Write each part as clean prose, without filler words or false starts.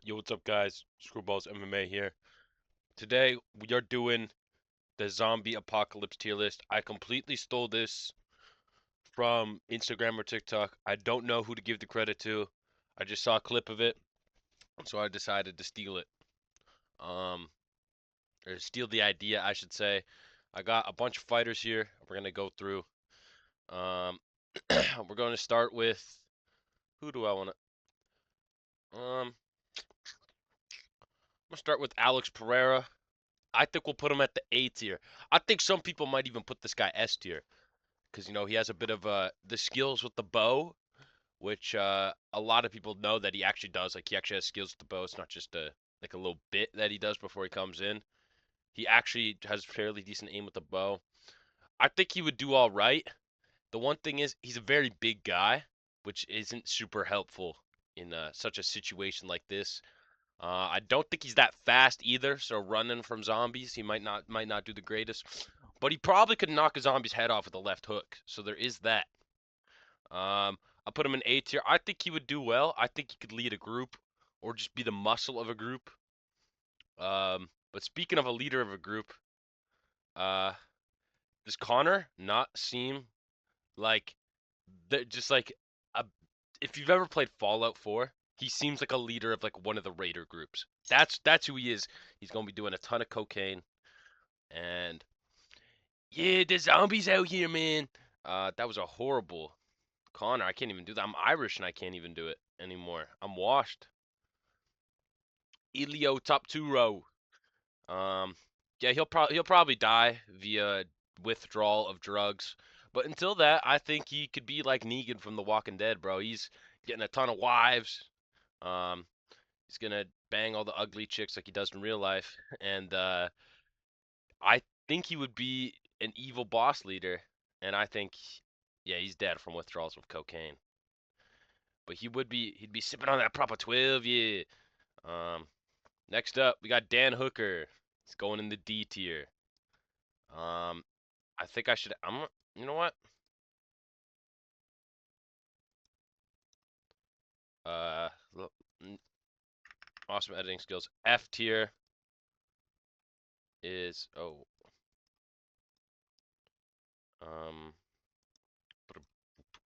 Yo, what's up, guys? Screwballs MMA here. Today, we are doing the zombie apocalypse tier list. I completely stole this from Instagram or TikTok. I don't know who to give the credit to. I just saw a clip of it, so I decided to steal it. Um, or steal the idea, I should say. I got a bunch of fighters here. We're gonna go through. Um, we're going to start with who do I want to? I'm gonna start with Alex Pereira. I think we'll put him at the A tier. I think some people might even put this guy S tier because he has a bit of the skills with the bow, which a lot of people know that he actually does. Like he actually has skills with the bow. It's not just a little bit that he does before he comes in. He actually has fairly decent aim with the bow. I think he would do all right. The one thing is he's a very big guy, which isn't super helpful in such a situation like this. I don't think he's that fast either, so running from zombies, he might not do the greatest. But he probably could knock a zombie's head off with a left hook. So there is that. I put him in A tier. I think he would do well. I think he could lead a group or just be the muscle of a group. But speaking of a leader of a group, uh, does Connor not seem like just like a, if you've ever played Fallout 4, he seems like a leader of like one of the raider groups. That's who he is. He's gonna be doing a ton of cocaine and yeah, the zombies out here, man. That was a horrible Connor. I can't even do that. I'm Irish and I can't even do it anymore. I'm washed. Elio top two row. Um, yeah, he'll probably die via withdrawal of drugs. But until that, I think he could be like Negan from The Walking Dead, bro. He's getting a ton of wives. Um, he's gonna bang all the ugly chicks like he does in real life, and I think he would be an evil boss leader. And I think, yeah, he's dead from withdrawals of cocaine. But he'd be sipping on that proper 12, yeah. Um, Next up, we got Dan Hooker. He's going in the D tier. Um, I think I should. You know what? Uh, awesome editing skills. F tier is um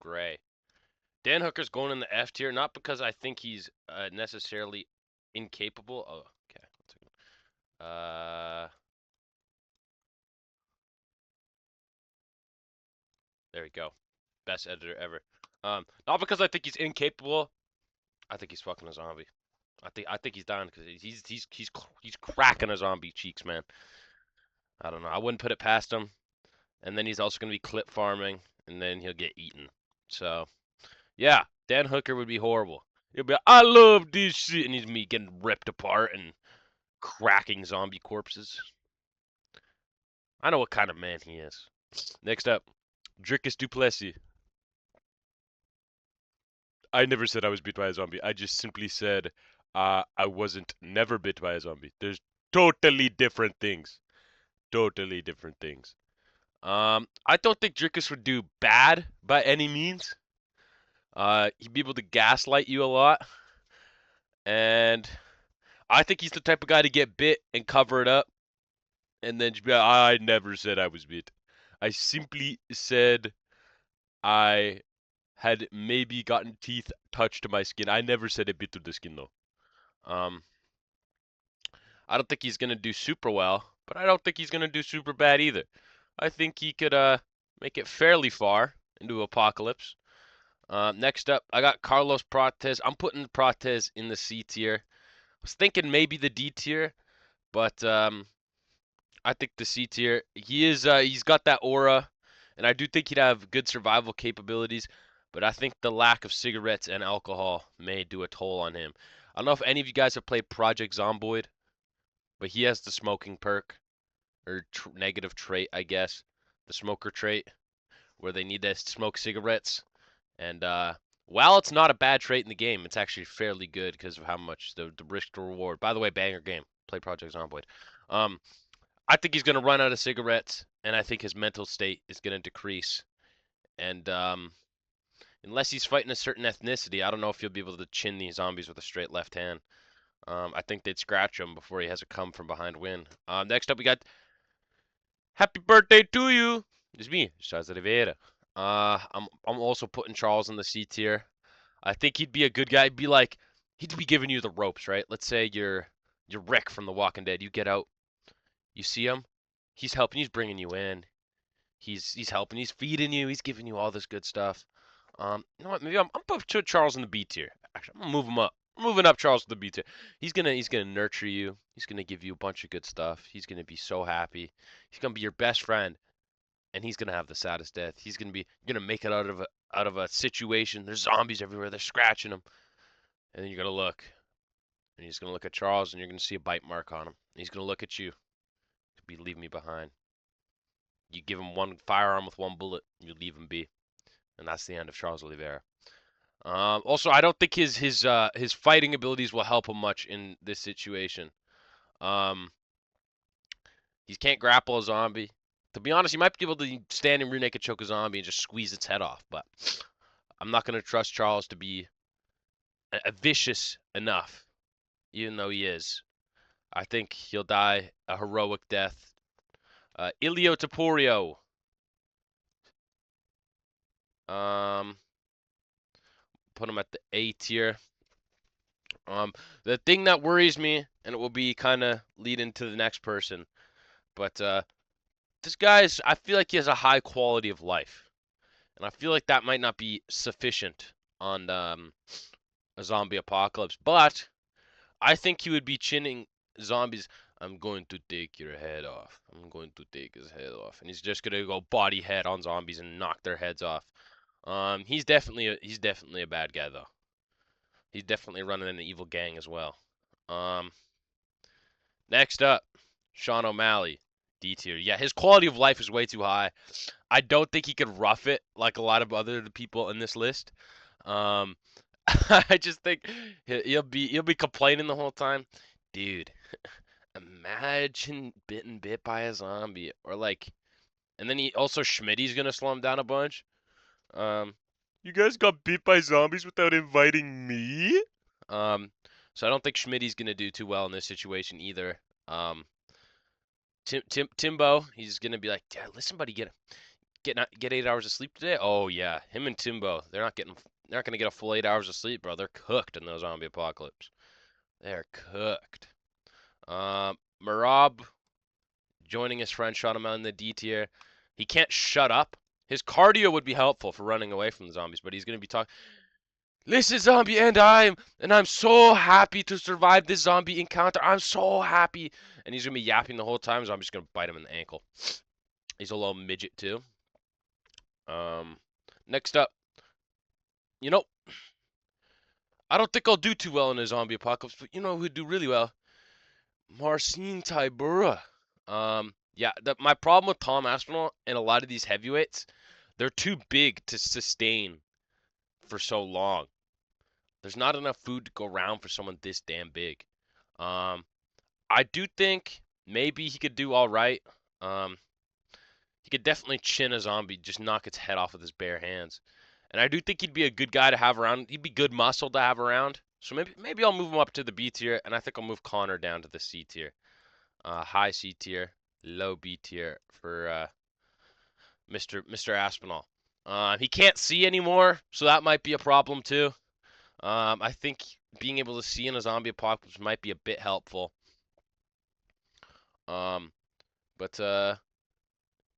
gray. Dan Hooker's going in the F tier, not because I think he's necessarily incapable. Oh, okay. There we go. Best editor ever. Not because I think he's incapable. I think he's fucking a zombie. I think he's down because he's cracking a zombie cheeks, man. I don't know. I wouldn't put it past him. And then he's also gonna be clip farming, and then he'll get eaten. So yeah, Dan Hooker would be horrible. He'll be like, I love this shit, and he's me getting ripped apart and cracking zombie corpses. I know what kind of man he is. Next up, Drickus Duplessis. I never said I was bit by a zombie. I just simply said I wasn't never bit by a zombie. There's totally different things. Totally different things. I don't think Drickus would do bad by any means. He'd be able to gaslight you a lot, and I think he's the type of guy to get bit and cover it up, and then just be like, I never said I was bit. I simply said I had maybe gotten teeth touched to my skin. I never said it bit through the skin though. Um, I don't think he's gonna do super well, but I don't think he's gonna do super bad either. I think he could make it fairly far into Apocalypse. Next up, I got Carlos Prates. I'm putting Prates in the C tier. I was thinking maybe the D tier, but I think the C tier. He's got that aura, and I do think he'd have good survival capabilities. But I think the lack of cigarettes and alcohol may do a toll on him. I don't know if any of you guys have played Project Zomboid, but he has the smoking perk or negative trait, I guess, the smoker trait, where they need to smoke cigarettes. And while it's not a bad trait in the game, it's actually fairly good because of how much the risk to reward. By the way, banger game. Play Project Zomboid. Um, I think he's gonna run out of cigarettes, and I think his mental state is gonna decrease. And unless he's fighting a certain ethnicity, I don't know if he'll be able to chin these zombies with a straight left hand. I think they'd scratch him before he has a come from behind win. Next up, we got Happy Birthday to You. It's me, Charles Oliveira. I'm also putting Charles in the C tier. I think he'd be a good guy. He'd be giving you the ropes, right? Let's say you're Rick from The Walking Dead. You get out, you see him, he's helping, he's bringing you in. He's helping, he's feeding you, he's giving you all this good stuff. You know what? Maybe I'm putting Charles in the B tier. Actually, I'm gonna move him up. I'm moving up Charles to the B tier. He's gonna nurture you. He's gonna give you a bunch of good stuff. He's gonna be so happy. He's gonna be your best friend, and he's gonna have the saddest death. You're gonna make it out of a situation. There's zombies everywhere. They're scratching him, and then you're gonna look, and he's gonna look at Charles, and you're gonna see a bite mark on him. And he's gonna look at you. Be leave me behind. You give him one firearm with one bullet, you leave him be, and that's the end of Charles Oliveira. Also, I don't think his fighting abilities will help him much in this situation. Um, he can't grapple a zombie. To be honest, he might be able to stand and rear naked choke a zombie and just squeeze its head off, but I'm not going to trust Charles to be a vicious enough, even though he is. I think he'll die a heroic death. Ilio Taporio. Put him at the A tier. The thing that worries me, and it will be kind of lead into the next person, but this guy's, I feel like he has a high quality of life, and I feel like that might not be sufficient on a zombie apocalypse, but I think he would be chinning zombies. I'm going to take your head off. I'm going to take his head off, and he's just gonna go body head on zombies and knock their heads off. He's definitely a bad guy though. He's definitely running an evil gang as well. Next up, Sean O'Malley, D tier. Yeah, his quality of life is way too high. I don't think he could rough it like a lot of other people in this list. Um, I just think he'll be complaining the whole time, dude. Imagine getting bit by a zombie, or like, and then he also Schmitty's gonna slow him down a bunch. You guys got bit by zombies without inviting me? So I don't think Schmitty's gonna do too well in this situation either. Timbo, he's gonna be like, yeah, listen, buddy, get 8 hours of sleep today. Oh yeah, him and Timbo, they're not gonna get a full 8 hours of sleep, bro. They're cooked in the zombie apocalypse. They're cooked. Marab joining his friend Sean O'Malley in the D tier. He can't shut up. His cardio would be helpful for running away from the zombies, but he's gonna be talking. Listen, zombie, I'm so happy to survive this zombie encounter. I'm so happy, and he's gonna be yapping the whole time. So I'm just gonna bite him in the ankle. He's a little midget too. Next up, you know, I don't think I'll do too well in a zombie apocalypse, but you know who'd do really well? Marcin Tybura. Yeah, my problem with Tom Aspinall and a lot of these heavyweights, they're too big to sustain for so long. There's not enough food to go around for someone this damn big. I do think maybe he could do all right. He could definitely chin a zombie, just knock its head off with his bare hands. And I do think he'd be a good guy to have around. He'd be good muscle to have around. So maybe I'll move him up to the B tier, and I think I'll move Connor down to the C tier. High C tier, low B tier for Mr. Aspinall. He can't see anymore, so that might be a problem too. I think being able to see in a zombie apocalypse might be a bit helpful. But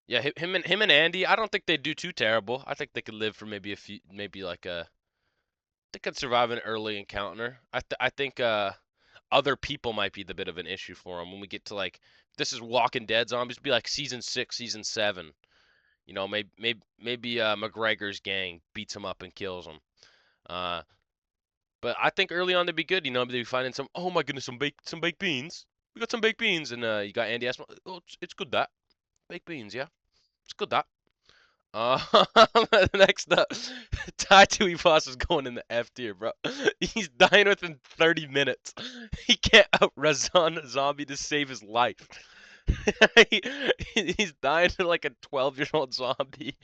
yeah, him and Andy, I don't think they'd do too terrible. I think they could live for maybe they could survive an early encounter. I think other people might be the bit of an issue for them when we get to like, this is Walking Dead zombies. It'd be like season 6, season 7. You know, maybe McGregor's gang beats him up and kills him. But I think early on they'd be good. You know, they'd be finding some. Oh my goodness, some baked beans. We got some baked beans, and you got Andy Aspinall. Oh, it's good that baked beans, yeah. It's good that. Next up, Tai Tuivasa is going in the F tier, bro. He's dying within 30 minutes. He can't out-Razan a zombie to save his life. He's dying like a 12-year-old zombie.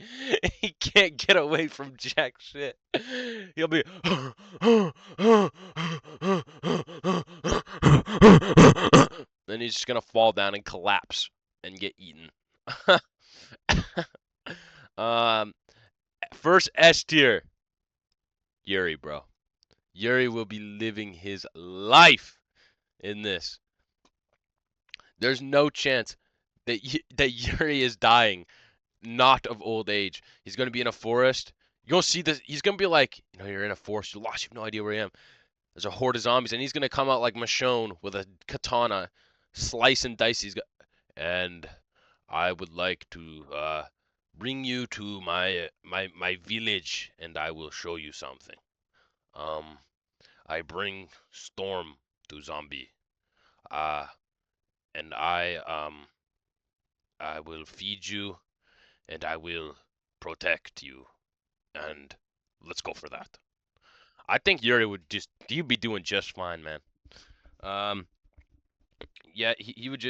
He can't get away from jack shit. He'll be then he's just gonna fall down and collapse and get eaten. um, first S tier, Yuri, bro. Yuri will be living his life in this. There's no chance that Yuri is dying not of old age. He's gonna be in a forest. You'll see this. He's gonna be like, you're in a forest. You're lost. You have no idea where I am. There's a horde of zombies, and he's gonna come out like Michonne with a katana, slice and dice. And I would like to bring you to my village, and I will show you something. Um, I bring storm to zombie. Uh, and I will feed you, and I will protect you, and let's go for that. I think Yuri he'd be doing just fine, man. Um, yeah, he would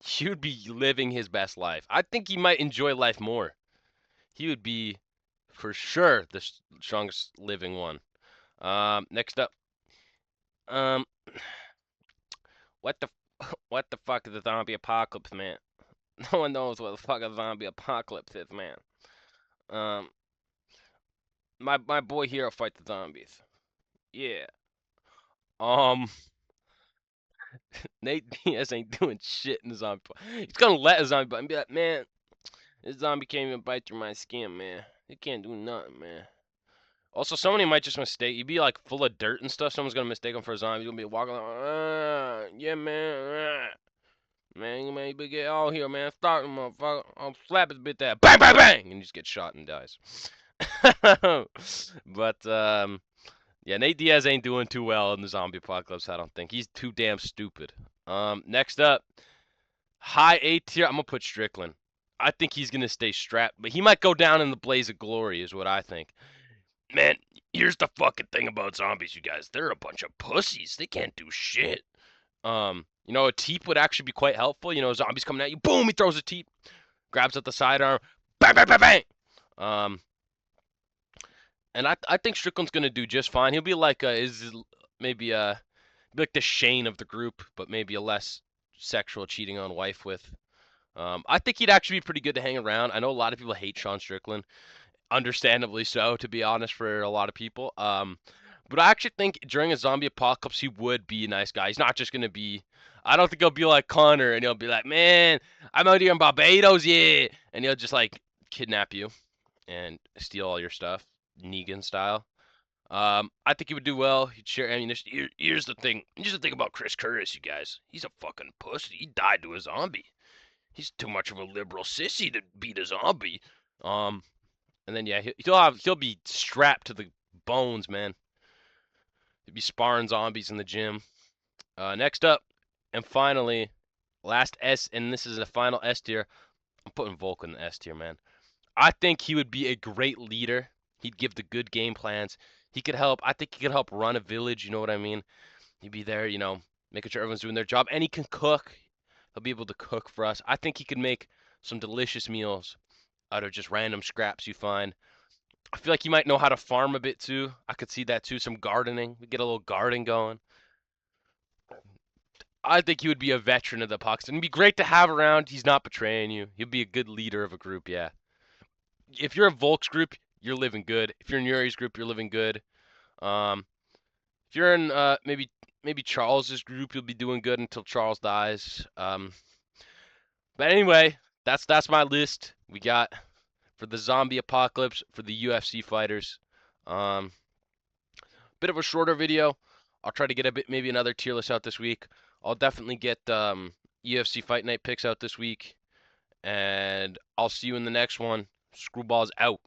he would be living his best life. I think he might enjoy life more. He would be, for sure, the strongest living one. Next up, um, what the what the fuck is a zombie apocalypse, man? No one knows what the fuck a zombie apocalypse is, man. Um, my boy here will fight the zombies. Yeah. Um, Nate Diaz ain't doing shit in the zombie. He's gonna let a zombie bite and be like, man, this zombie can't even bite through my skin, man. He can't do nothing, man. Also, somebody might just mistake. You'd be like full of dirt and stuff. Someone's gonna mistake him for a zombie. He's gonna be walking like, yeah, man, man, you better get out here, man. Start him, motherfucker. I'll slap his bit there. Bang, bang, bang, and he just gets shot and dies. But yeah, Nate Diaz ain't doing too well in the zombie apocalypse. I don't think he's too damn stupid. Next up, high A tier. I'm gonna put Strickland. I think he's gonna stay strapped, but he might go down in the blaze of glory, is what I think. Man, here's the fucking thing about zombies, you guys. They're a bunch of pussies. They can't do shit. A teep would actually be quite helpful. Zombies coming at you. Boom, he throws a teep. Grabs at the sidearm. Bang, bang, bang, bang. And I think Strickland's gonna do just fine. He'll be like maybe like the Shane of the group, but maybe a less sexual cheating on wife with. I think he'd actually be pretty good to hang around. I know a lot of people hate Sean Strickland, understandably so, to be honest, for a lot of people. But I actually think during a zombie apocalypse, he would be a nice guy. He's not just gonna be. I don't think he'll be like Connor and he'll be like, man, I'm out here in Barbados, yeah, and he'll just like kidnap you and steal all your stuff, Negan style. I think he would do well. He'd share ammunition. Here's the thing. Here's the thing about Chris Curtis, you guys. He's a fucking pussy. He died to a zombie. He's too much of a liberal sissy to beat a zombie. And then yeah, he'll be strapped to the bones, man. He'll be sparring zombies in the gym. Next up, and finally, last S, and this is the final S tier. I'm putting Volk in the S tier, man. I think he would be a great leader. He'd give the good game plans. He could help. I think he could help run a village. You know what I mean? He'd be there, making sure everyone's doing their job. And he can cook. He'll be able to cook for us. I think he could make some delicious meals out of just random scraps you find. I feel like he might know how to farm a bit too. I could see that too. Some gardening. We get a little garden going. I think he would be a veteran of the pucks. And it'd be great to have around. He's not betraying you. He'll be a good leader of a group, yeah. If you're a Volk's group, you're living good. If you're in Yuri's group, you're living good. If you're in maybe Charles's group, you'll be doing good until Charles dies. But anyway, that's my list. We got for the zombie apocalypse for the UFC fighters. Bit of a shorter video. I'll try to get maybe another tier list out this week. I'll definitely get UFC Fight Night picks out this week, and I'll see you in the next one. Screwballs out.